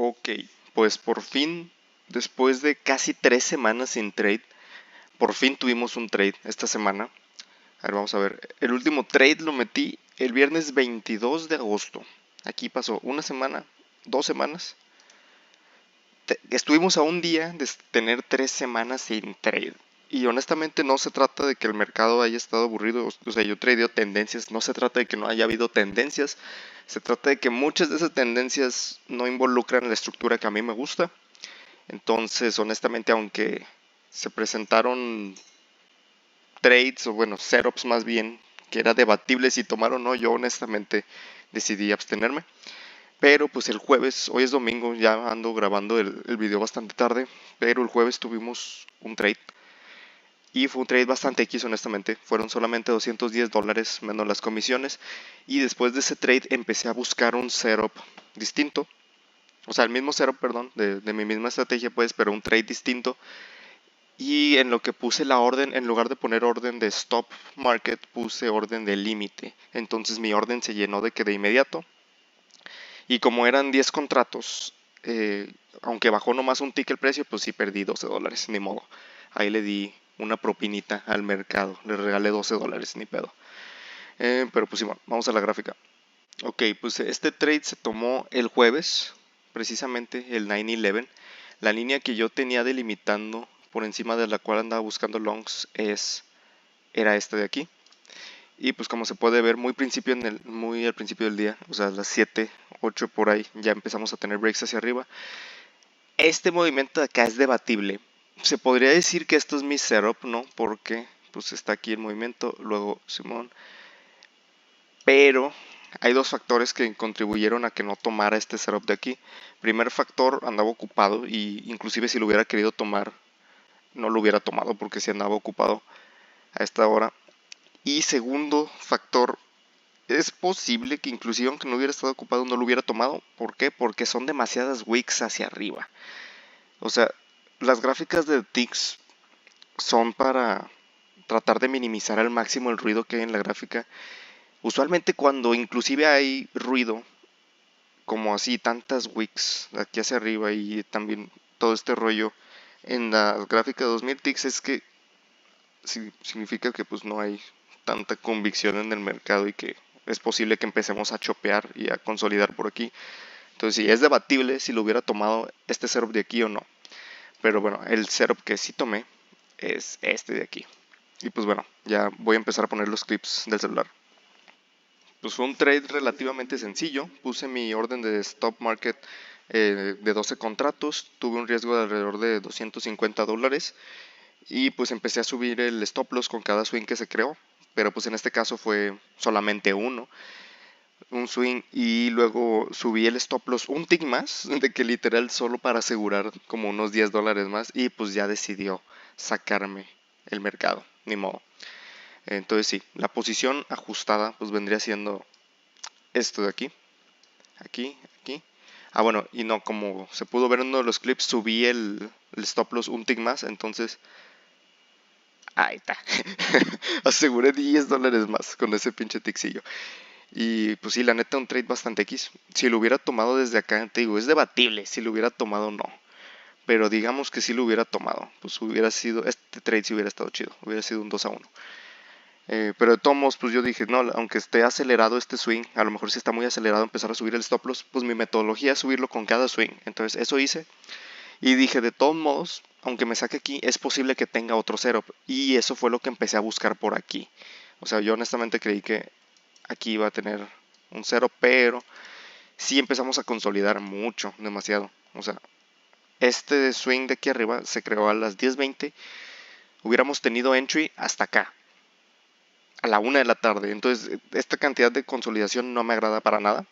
Ok, pues por fin, después de casi 3 semanas sin trade, por fin tuvimos un trade esta semana. A ver, vamos a ver. El último trade lo metí el viernes 22 de agosto. Aquí pasó una semana, 2 semanas. Estuvimos a un día de tener 3 semanas sin trade. Y honestamente no se trata de que el mercado haya estado aburrido. O sea, yo tradeo tendencias. No se trata de que no haya habido tendencias. Se trata de que muchas de esas tendencias no involucran la estructura que a mí me gusta. Entonces, honestamente, aunque se presentaron trades, o bueno, setups más bien, que era debatible si tomar o no, yo honestamente decidí abstenerme. Pero pues el jueves, hoy es domingo, ya ando grabando el video bastante tarde, pero el jueves tuvimos un trade y fue un trade bastante X honestamente, fueron solamente $210 menos las comisiones y después de ese trade empecé a buscar un setup distinto, o sea, el mismo setup, perdón, de mi misma estrategia pues, pero un trade distinto. Y en lo que puse la orden, en lugar de poner orden de stop market, puse orden de límite. Entonces mi orden se llenó de que de inmediato. Y como eran 10 contratos, aunque bajó nomás un tick el precio, pues sí perdí $12, ni modo. Ahí le di una propinita al mercado, le regalé $12, ni pedo. Pero pues sí, bueno, vamos a la gráfica. Ok, pues este trade se tomó el jueves, precisamente el 9-11. La línea que yo tenía delimitando por encima de la cual andaba buscando longs era esta de aquí. Y pues como se puede ver muy al principio del día, o sea, a las 7, 8 por ahí, ya empezamos a tener breaks hacia arriba. Este movimiento de acá es debatible. Se podría decir que esto es mi setup, ¿no? Porque pues está aquí el movimiento, luego Simón. Pero hay dos factores que contribuyeron a que no tomara este setup de aquí. Primer factor, andaba ocupado y inclusive si lo hubiera querido tomar, no lo hubiera tomado porque si andaba ocupado a esta hora. Y segundo factor, es posible que inclusive aunque no hubiera estado ocupado no lo hubiera tomado. ¿Por qué? Porque son demasiadas wicks hacia arriba. O sea, las gráficas de ticks son para tratar de minimizar al máximo el ruido que hay en la gráfica. Usualmente cuando inclusive hay ruido, como así tantas wicks aquí hacia arriba y también todo este rollo en la gráfica de 2000 ticks, es que significa que pues no hay tanta convicción en el mercado y que es posible que empecemos a chopear y a consolidar por aquí. Entonces sí, es debatible si lo hubiera tomado este setup de aquí o no. Pero bueno, el setup que sí tomé es este de aquí. Y pues bueno, ya voy a empezar a poner los clips del celular. Pues fue un trade relativamente sencillo. Puse mi orden de stop market de 12 contratos. Tuve un riesgo de alrededor de $250. Y pues empecé a subir el stop loss con cada swing que se creó. Pero pues en este caso fue solamente un swing. Y luego subí el stop loss un tick más. De que literal solo para asegurar como unos $10 más. Y pues ya decidió sacarme el mercado. Ni modo. Entonces sí, la posición ajustada pues vendría siendo esto de aquí, aquí, aquí. Ah, bueno, y no, como se pudo ver en uno de los clips, subí el stop loss un tick más, entonces ahí está. Aseguré $10 más con ese pinche tickcillo. Y pues sí, la neta, un trade bastante X. Si lo hubiera tomado desde acá, te digo, es debatible si lo hubiera tomado o no. Pero digamos que si lo hubiera tomado, pues hubiera sido, este trade sí hubiera estado chido, hubiera sido un 2-1. Pero de todos modos, pues yo dije, no, aunque esté acelerado este swing, a lo mejor si está muy acelerado empezar a subir el stop loss, pues mi metodología es subirlo con cada swing. Entonces eso hice y dije, de todos modos, aunque me saque aquí, es posible que tenga otro setup. Y eso fue lo que empecé a buscar por aquí. O sea, yo honestamente creí que aquí iba a tener un setup, pero sí empezamos a consolidar mucho, demasiado. O sea, este swing de aquí arriba se creó a las 10:20. Hubiéramos tenido entry hasta acá, a la 1 de la tarde. Entonces, esta cantidad de consolidación no me agrada para nada.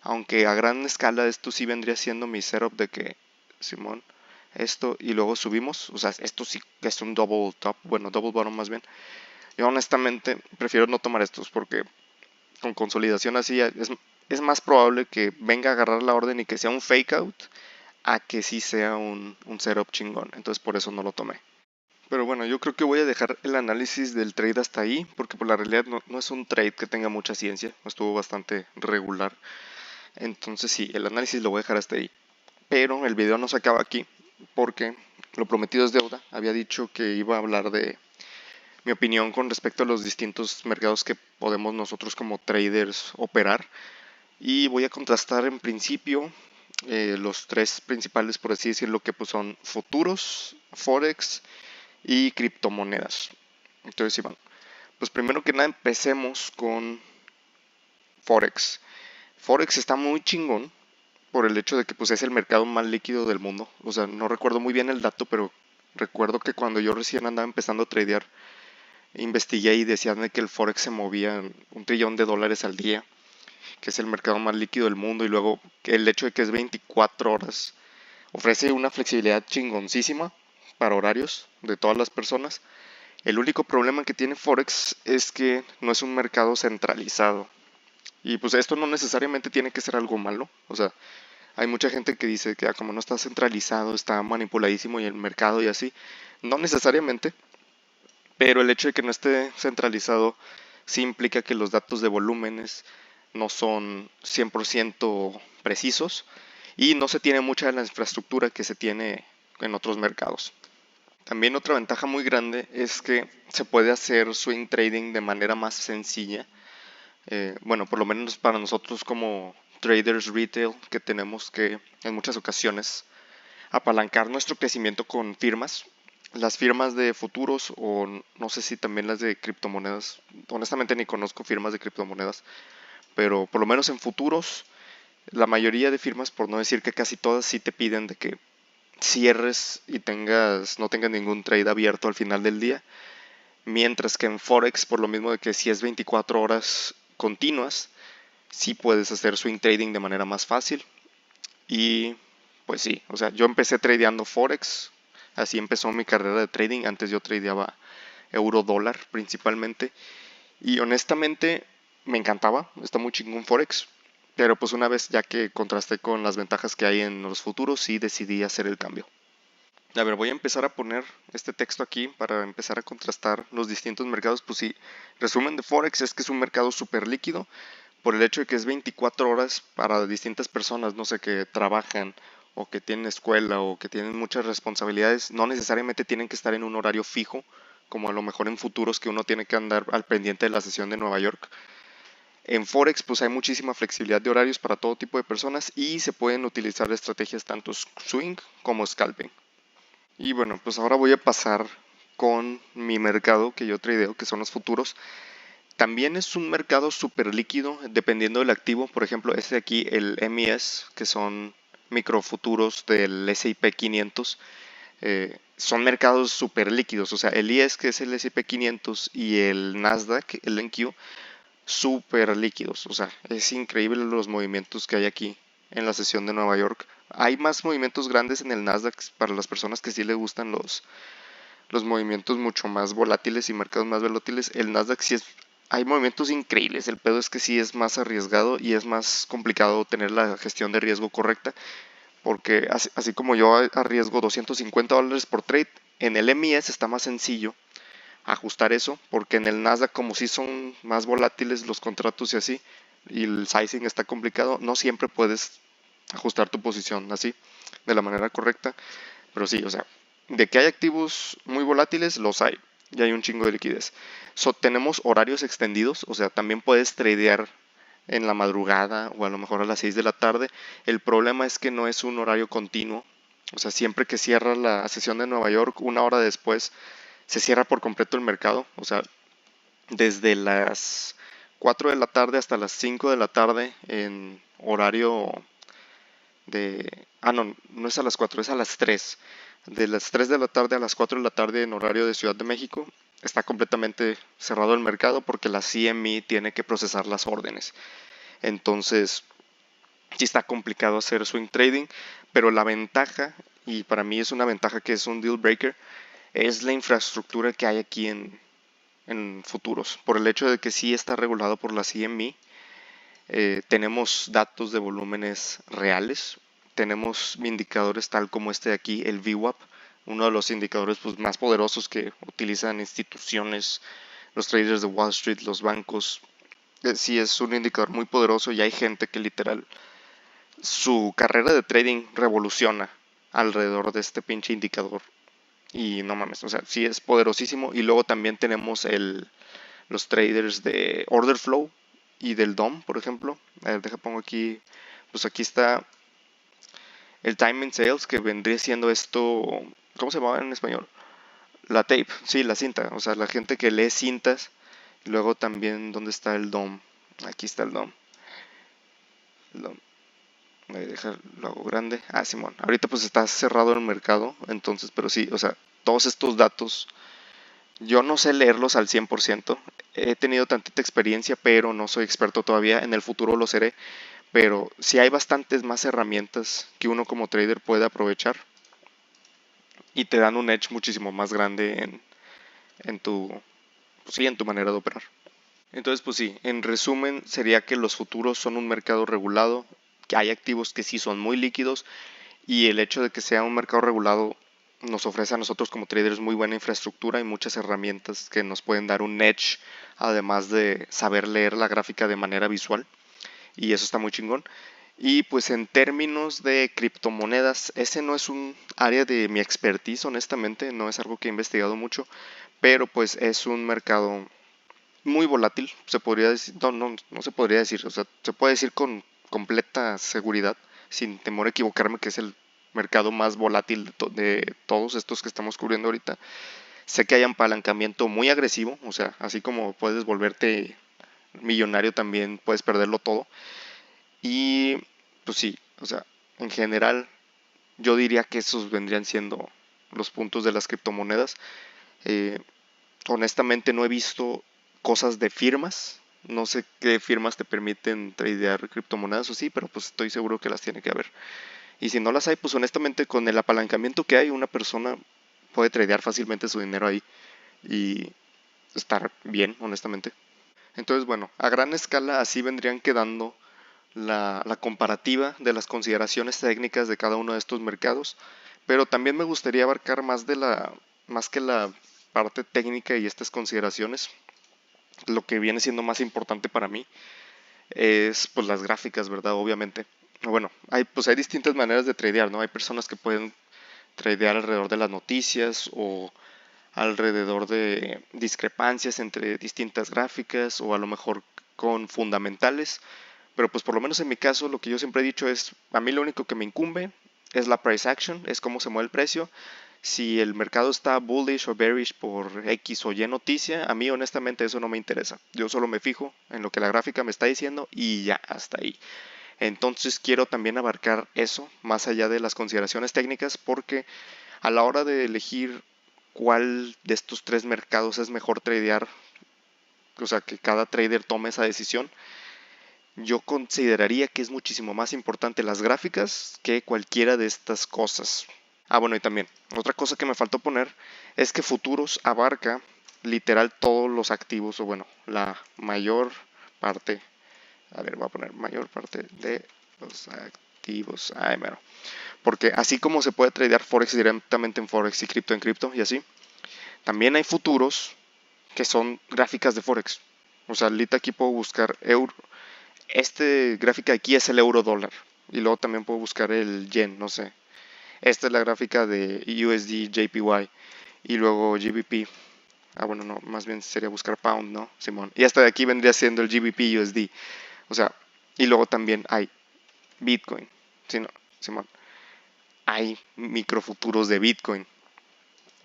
Aunque a gran escala esto sí vendría siendo mi setup de que, Simón, esto y luego subimos. O sea, esto sí es un double top, bueno, double bottom más bien. Yo honestamente prefiero no tomar estos porque con consolidación así es más probable que venga a agarrar la orden y que sea un fake out a que sí sea un setup chingón. Entonces por eso no lo tomé. Pero bueno, yo creo que voy a dejar el análisis del trade hasta ahí, porque por la realidad no es un trade que tenga mucha ciencia, estuvo bastante regular. Entonces sí, el análisis lo voy a dejar hasta ahí. Pero el video no se acaba aquí, porque lo prometido es deuda. Había dicho que iba a hablar de mi opinión con respecto a los distintos mercados que podemos nosotros como traders operar. Y voy a contrastar en principio los tres principales, por así decirlo, que pues son futuros, forex y criptomonedas. Entonces, Iván, pues primero que nada empecemos con forex. Forex está muy chingón por el hecho de que pues es el mercado más líquido del mundo. O sea, no recuerdo muy bien el dato, pero recuerdo que cuando yo recién andaba empezando a tradear, investigué y decían de que el forex se movía en $1 trillón al día, que es el mercado más líquido del mundo, y luego el hecho de que es 24 horas ofrece una flexibilidad chingoncísima para horarios de todas las personas. El único problema que tiene forex es que no es un mercado centralizado. Y pues esto no necesariamente tiene que ser algo malo. O sea, hay mucha gente que dice que como no está centralizado, está manipuladísimo y el mercado y así. No necesariamente, pero el hecho de que no esté centralizado sí implica que los datos de volúmenes no son 100% precisos y no se tiene mucha de la infraestructura que se tiene en otros mercados. También otra ventaja muy grande es que se puede hacer swing trading de manera más sencilla. Bueno, por lo menos para nosotros como traders retail, que tenemos que en muchas ocasiones apalancar nuestro crecimiento con firmas. Las firmas de futuros o no sé si también las de criptomonedas. Honestamente ni conozco firmas de criptomonedas, pero por lo menos en futuros la mayoría de firmas, por no decir que casi todas, sí te piden de que cierres y no tengas ningún trade abierto al final del día. Mientras que en Forex, por lo mismo de que si es 24 horas continuas, sí puedes hacer swing trading de manera más fácil. Y pues sí, o sea, yo empecé tradeando Forex, así empezó mi carrera de trading. Antes yo tradeaba euro dólar principalmente. Y honestamente me encantaba, está muy chingón Forex. Pero pues una vez ya que contrasté con las ventajas que hay en los futuros, sí decidí hacer el cambio. A ver, voy a empezar a poner este texto aquí para empezar a contrastar los distintos mercados. Pues sí, resumen de Forex es que es un mercado súper líquido por el hecho de que es 24 horas para distintas personas, no sé, que trabajan o que tienen escuela o que tienen muchas responsabilidades. No necesariamente tienen que estar en un horario fijo, como a lo mejor en futuros que uno tiene que andar al pendiente de la sesión de Nueva York. En Forex pues hay muchísima flexibilidad de horarios para todo tipo de personas y se pueden utilizar estrategias tanto swing como scalping. Y bueno, pues ahora voy a pasar con mi mercado que yo tradeo, que son los futuros. También es un mercado súper líquido dependiendo del activo. Por ejemplo, este de aquí, el MES, que son microfuturos del S&P 500, son mercados súper líquidos. O sea, el IES, que es el S&P 500, y el Nasdaq, el NQ, súper líquidos. O sea, es increíble los movimientos que hay aquí en la sesión de Nueva York. Hay más movimientos grandes en el Nasdaq para las personas que sí les gustan los movimientos mucho más volátiles y mercados más volátiles. El Nasdaq sí hay movimientos increíbles. El pedo es que sí es más arriesgado y es más complicado tener la gestión de riesgo correcta. Porque así como yo arriesgo $250 por trade, en el MIS está más sencillo ajustar eso, porque en el Nasdaq como si son más volátiles los contratos y así, y el sizing está complicado, no siempre puedes ajustar tu posición así, de la manera correcta, pero sí, o sea, de que hay activos muy volátiles, los hay, y hay un chingo de liquidez. Tenemos horarios extendidos, o sea, también puedes tradear en la madrugada o a lo mejor a las 6 de la tarde. El problema es que no es un horario continuo, o sea, siempre que cierra la sesión de Nueva York, una hora después se cierra por completo el mercado. O sea, desde las 4 de la tarde hasta las 5 de la tarde en horario de... Ah, no, no es a las 4, es a las 3. De las 3 de la tarde a las 4 de la tarde en horario de Ciudad de México está completamente cerrado el mercado porque la CME tiene que procesar las órdenes. Entonces, sí está complicado hacer swing trading, pero la ventaja, y para mí es una ventaja que es un deal breaker, es la infraestructura que hay aquí en futuros. Por el hecho de que sí está regulado por la CME, tenemos datos de volúmenes reales, tenemos indicadores tal como este de aquí, el VWAP, uno de los indicadores pues, más poderosos que utilizan instituciones, los traders de Wall Street, los bancos. Sí es un indicador muy poderoso y hay gente que literal su carrera de trading revoluciona alrededor de este pinche indicador. Y no mames, o sea, sí es poderosísimo. Y luego también tenemos los traders de Order Flow y del DOM, por ejemplo. A ver, deja pongo aquí, pues aquí está el Timing Sales, que vendría siendo esto, ¿cómo se llama en español? La tape, sí, la cinta, o sea, la gente que lee cintas. Luego también, ¿dónde está el DOM? Aquí está el DOM. El DOM. Voy a dejar, lo hago grande. Ah, Simón. Ahorita pues está cerrado el mercado, entonces, pero sí, o sea, todos estos datos, yo no sé leerlos al 100%. He tenido tantita experiencia, pero no soy experto todavía. En el futuro lo seré. Pero sí hay bastantes más herramientas que uno como trader puede aprovechar y te dan un edge muchísimo más grande en tu, pues sí, en tu manera de operar. Entonces, pues sí, en resumen sería que los futuros son un mercado regulado, que hay activos que sí son muy líquidos y el hecho de que sea un mercado regulado nos ofrece a nosotros como traders muy buena infraestructura y muchas herramientas que nos pueden dar un edge, además de saber leer la gráfica de manera visual, y eso está muy chingón. Y pues en términos de criptomonedas, ese no es un área de mi expertise, honestamente, no es algo que he investigado mucho, pero pues es un mercado muy volátil, se podría decir, no se podría decir, o sea, se puede decir con completa seguridad, sin temor a equivocarme, que es el mercado más volátil de todos estos que estamos cubriendo ahorita. Sé que hay apalancamiento muy agresivo, o sea, así como puedes volverte millonario, también puedes perderlo todo. Y pues sí, o sea, en general yo diría que esos vendrían siendo los puntos de las criptomonedas. Eh, Honestamente no he visto cosas de firmas. No sé qué firmas te permiten tradear criptomonedas o sí, pero pues estoy seguro que las tiene que haber. Y si no las hay, pues honestamente con el apalancamiento que hay, una persona puede tradear fácilmente su dinero ahí y estar bien, honestamente. Entonces, bueno, a gran escala así vendrían quedando la comparativa de las consideraciones técnicas de cada uno de estos mercados, pero también me gustaría abarcar más que la parte técnica y estas consideraciones, lo que viene siendo más importante para mí es pues las gráficas, ¿verdad? Obviamente. Bueno, hay distintas maneras de tradear, ¿no? Hay personas que pueden tradear alrededor de las noticias o alrededor de discrepancias entre distintas gráficas o a lo mejor con fundamentales. Pero pues por lo menos en mi caso lo que yo siempre he dicho es, a mí lo único que me incumbe es la price action, es cómo se mueve el precio. Si el mercado está bullish o bearish por X o Y noticia, a mí honestamente eso no me interesa. Yo solo me fijo en lo que la gráfica me está diciendo y ya, hasta ahí. Entonces quiero también abarcar eso, más allá de las consideraciones técnicas, porque a la hora de elegir cuál de estos tres mercados es mejor tradear, o sea, que cada trader tome esa decisión, yo consideraría que es muchísimo más importante las gráficas que cualquiera de estas cosas. Ah, bueno, y también, otra cosa que me faltó poner es que futuros abarca literal todos los activos, o bueno, la mayor parte, a ver, voy a poner mayor parte de los activos. Ay, bueno, porque así como se puede tradear Forex directamente en Forex y cripto en cripto y así, también hay futuros que son gráficas de Forex. O sea, ahorita aquí puedo buscar euro. Este gráfica aquí es el euro dólar. Y luego también puedo buscar el yen, no sé. Esta es la gráfica de USD JPY. Y luego GBP. Ah, bueno, no, más bien sería buscar pound, ¿no? Simón. Y hasta de aquí vendría siendo el GBP USD. O sea, y luego también hay Bitcoin. ¿Sí, no? Simón. Hay microfuturos de Bitcoin,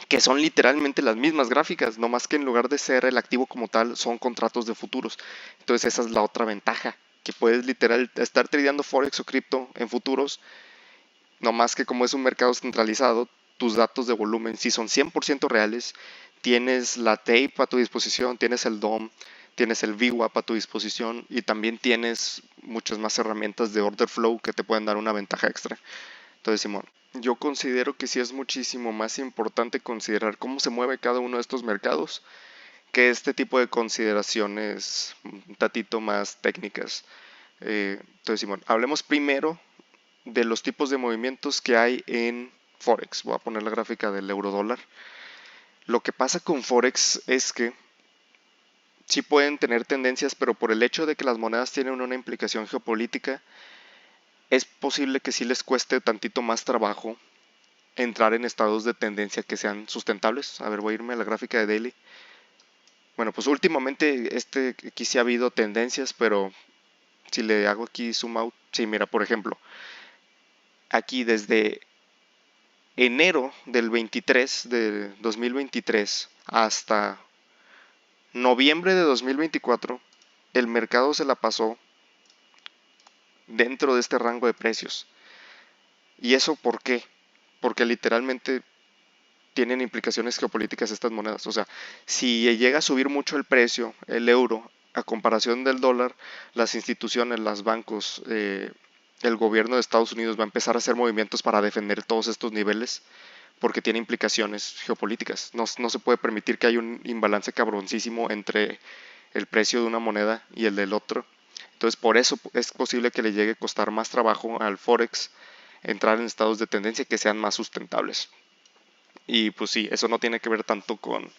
que son literalmente las mismas gráficas, no más que en lugar de ser el activo como tal, son contratos de futuros. Entonces esa es la otra ventaja, que puedes literal estar tradeando Forex o cripto en futuros, no más que como es un mercado centralizado, tus datos de volumen si son 100% reales, tienes la tape a tu disposición, tienes el DOM, tienes el VWAP a tu disposición y también tienes muchas más herramientas de order flow que te pueden dar una ventaja extra. Entonces, Simón, yo considero que sí es muchísimo más importante considerar cómo se mueve cada uno de estos mercados que este tipo de consideraciones un tatito más técnicas. Entonces, Simón, hablemos primero de los tipos de movimientos que hay en Forex. Voy a poner la gráfica del euro dólar. Lo que pasa con Forex es que sí pueden tener tendencias, pero por el hecho de que las monedas tienen una implicación geopolítica, es posible que sí les cueste tantito más trabajo entrar en estados de tendencia que sean sustentables. A ver, voy a irme a la gráfica de daily. Bueno, pues últimamente aquí sí ha habido tendencias, pero si le hago aquí zoom out, sí, mira, por ejemplo, aquí desde enero del 23 de 2023 hasta noviembre de 2024, el mercado se la pasó dentro de este rango de precios. ¿Y eso por qué? Porque literalmente tienen implicaciones geopolíticas estas monedas. O sea, si llega a subir mucho el precio, el euro, a comparación del dólar, las instituciones, los bancos, el gobierno de Estados Unidos va a empezar a hacer movimientos para defender todos estos niveles porque tiene implicaciones geopolíticas. No se puede permitir que haya un imbalance cabroncísimo entre el precio de una moneda y el del otro. Entonces, por eso es posible que le llegue a costar más trabajo al Forex entrar en estados de tendencia que sean más sustentables. Y pues sí, eso no tiene que ver tanto con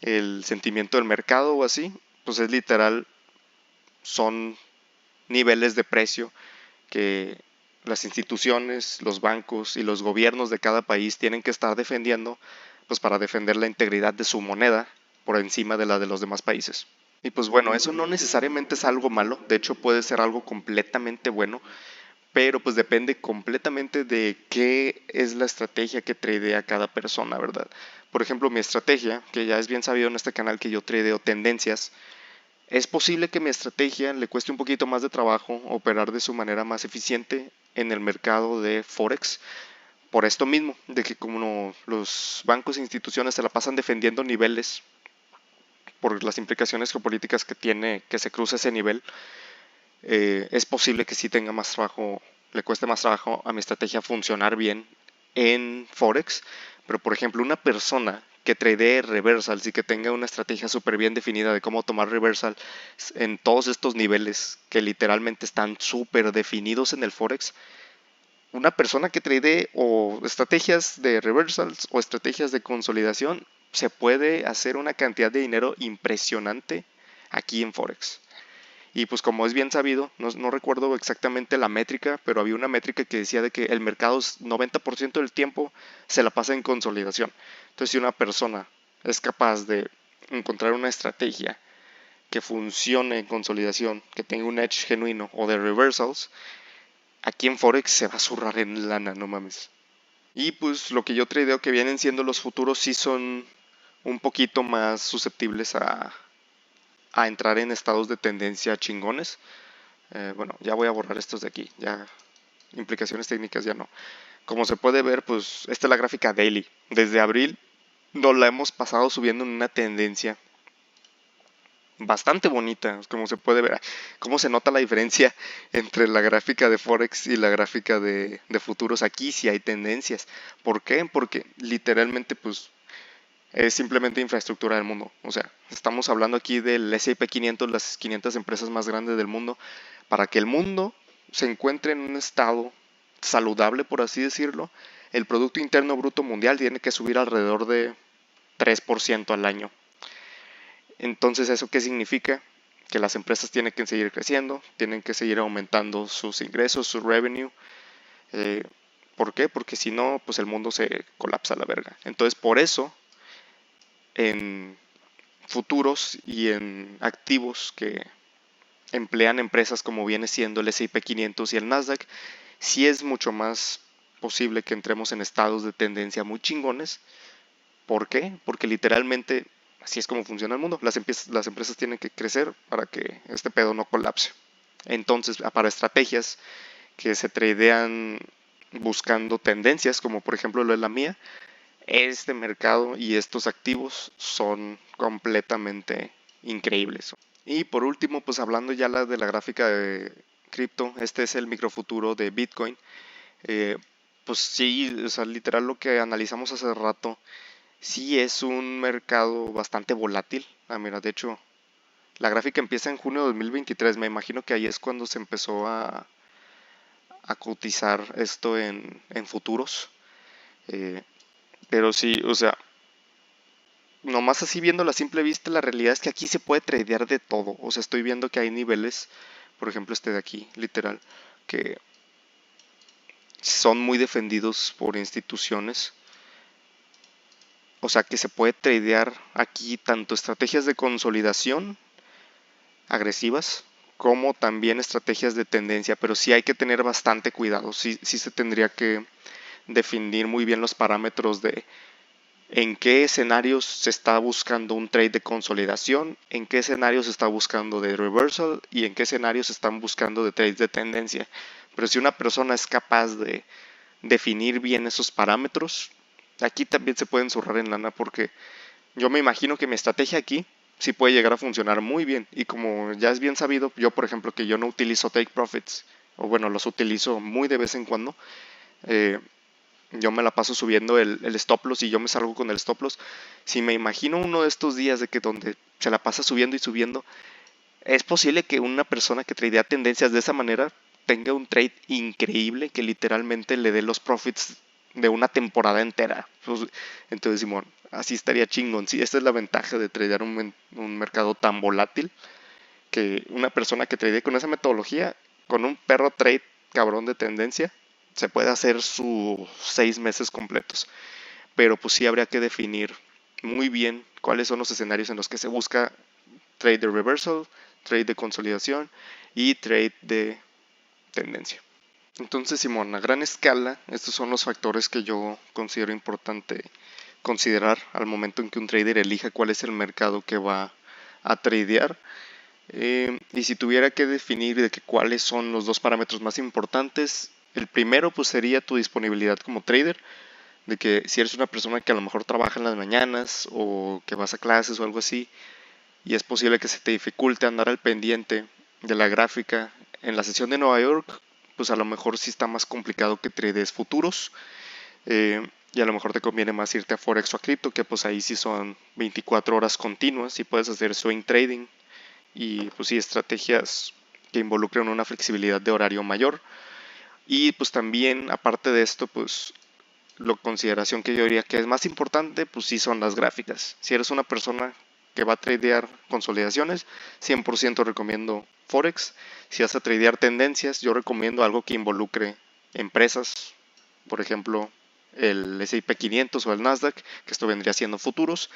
el sentimiento del mercado o así, pues es literal, son niveles de precio que las instituciones, los bancos y los gobiernos de cada país tienen que estar defendiendo, pues para defender la integridad de su moneda por encima de la de los demás países. Y pues bueno, eso no necesariamente es algo malo, de hecho puede ser algo completamente bueno, pero pues depende completamente de qué es la estrategia que tradea cada persona, ¿verdad? Por ejemplo, mi estrategia, que ya es bien sabido en este canal que yo tradeo tendencias, es posible que mi estrategia le cueste un poquito más de trabajo operar de su manera más eficiente en el mercado de Forex, por esto mismo, de que como los bancos e instituciones se la pasan defendiendo niveles por las implicaciones geopolíticas que tiene que se cruce ese nivel, es posible que sí tenga más trabajo, le cueste más trabajo a mi estrategia funcionar bien en Forex. Pero por ejemplo, una persona que tradee reversals y que tenga una estrategia súper bien definida de cómo tomar reversal en todos estos niveles que literalmente están súper definidos en el Forex, una persona que tradee o estrategias de reversals o estrategias de consolidación se puede hacer una cantidad de dinero impresionante aquí en Forex. Y pues como es bien sabido, no recuerdo exactamente la métrica, pero había una métrica que decía de que el mercado 90% del tiempo se la pasa en consolidación. Entonces si una persona es capaz de encontrar una estrategia que funcione en consolidación, que tenga un edge genuino o de reversals, aquí en Forex se va a zurrar en lana, no mames. Y pues lo que yo tradeo que vienen siendo los futuros sí son un poquito más susceptibles a entrar en estados de tendencia chingones. Bueno, ya voy a borrar estos de aquí, ya implicaciones técnicas ya no. Como se puede ver, pues esta es la gráfica daily. Desde abril nos la hemos pasado subiendo en una tendencia bastante bonita, como se puede ver, cómo se nota la diferencia entre la gráfica de Forex y la gráfica de futuros. Aquí sí hay tendencias. ¿Por qué? Porque literalmente pues es simplemente infraestructura del mundo. O sea, estamos hablando aquí del S&P 500, las 500 empresas más grandes del mundo. Para que el mundo se encuentre en un estado saludable, por así decirlo, el Producto Interno Bruto Mundial tiene que subir alrededor de 3% al año. Entonces, ¿eso qué significa? Que las empresas tienen que seguir creciendo, tienen que seguir aumentando sus ingresos, su revenue. Eh, ¿Por qué? Porque si no, pues el mundo se colapsa a la verga. Entonces, por eso, en futuros y en activos que emplean empresas como viene siendo el S&P 500 y el Nasdaq, sí es mucho más posible que entremos en estados de tendencia muy chingones. ¿Por qué? Porque literalmente así es como funciona el mundo. Las empresas tienen que crecer para que este pedo no colapse. Entonces, para estrategias que se tradean buscando tendencias, como por ejemplo lo de la mía, este mercado y estos activos son completamente increíbles. Y por último, pues hablando ya de la gráfica de cripto, este es el microfuturo de Bitcoin. Eh, pues sí, o sea, literal lo que analizamos hace rato, sí es un mercado bastante volátil. Ah, mira, de hecho, la gráfica empieza en junio de 2023. Me imagino que ahí es cuando se empezó a cotizar esto en futuros. Eh, pero sí, o sea, nomás así viendo a simple vista, la realidad es que aquí se puede tradear de todo. O sea, estoy viendo que hay niveles, por ejemplo este de aquí, literal, que son muy defendidos por instituciones. O sea que se puede tradear aquí tanto estrategias de consolidación agresivas como también estrategias de tendencia, pero sí hay que tener bastante cuidado, sí se tendría que definir muy bien los parámetros de en qué escenarios se está buscando un trade de consolidación, en qué escenarios se está buscando de reversal y en qué escenarios se están buscando de trades de tendencia. Pero si una persona es capaz de definir bien esos parámetros, aquí también se pueden zurrar en lana porque yo me imagino que mi estrategia aquí sí puede llegar a funcionar muy bien. Y como ya es bien sabido, yo por ejemplo que yo no utilizo take profits, o bueno, los utilizo muy de vez en cuando. eh, yo me la paso subiendo el stop loss y yo me salgo con el stop loss. Si me imagino uno de estos días de que donde se la pasa subiendo y subiendo, es posible que una persona que tradea tendencias de esa manera tenga un trade increíble que literalmente le dé los profits de una temporada entera. Pues, entonces, Simón, así estaría chingón. Sí, esta es la ventaja de tradear un mercado tan volátil, que una persona que trade con esa metodología, con un perro trade cabrón de tendencia, se puede hacer sus 6 meses completos. Pero pues sí habría que definir muy bien cuáles son los escenarios en los que se busca trade de reversal, trade de consolidación y trade de tendencia. Entonces, Simón, a gran escala, estos son los factores que yo considero importante considerar al momento en que un trader elija cuál es el mercado que va a tradear. Y si tuviera que definir de que cuáles son los dos parámetros más importantes, el primero pues sería tu disponibilidad como trader, de que si eres una persona que a lo mejor trabaja en las mañanas o que vas a clases o algo así, y es posible que se te dificulte andar al pendiente de la gráfica en la sesión de Nueva York, pues a lo mejor sí está más complicado que trades futuros, y a lo mejor te conviene más irte a Forex o a cripto, que pues ahí sí son 24 horas continuas y puedes hacer swing trading y pues sí estrategias que involucran una flexibilidad de horario mayor. Y pues también aparte de esto, pues la consideración que yo diría que es más importante, pues sí son las gráficas. Si eres una persona que va a tradear consolidaciones, 100% recomiendo Forex. Si vas a tradear tendencias, yo recomiendo algo que involucre empresas, por ejemplo, el S&P 500 o el Nasdaq, que esto vendría siendo futuros.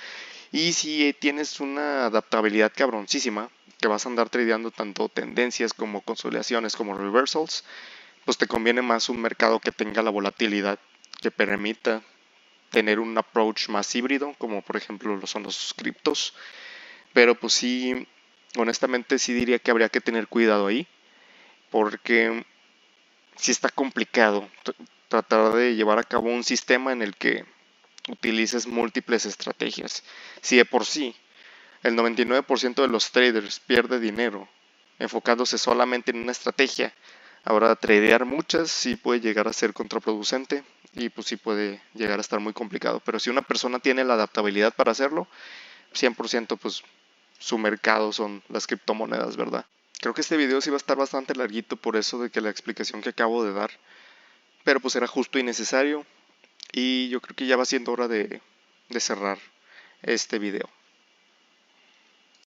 Y si tienes una adaptabilidad cabroncísima, que vas a andar tradeando tanto tendencias como consolidaciones como reversals, pues te conviene más un mercado que tenga la volatilidad que permita tener un approach más híbrido, como por ejemplo lo son los criptos. Pero pues sí, honestamente sí diría que habría que tener cuidado ahí, porque sí está complicado tratar de llevar a cabo un sistema en el que utilices múltiples estrategias. Si de por sí el 99% de los traders pierde dinero enfocándose solamente en una estrategia, ahora tradear muchas sí puede llegar a ser contraproducente y pues sí puede llegar a estar muy complicado. Pero si una persona tiene la adaptabilidad para hacerlo, 100% pues su mercado son las criptomonedas, ¿verdad? Creo que este video sí va a estar bastante larguito por eso de que la explicación que acabo de dar, pero pues era justo y necesario y yo creo que ya va siendo hora de cerrar este video.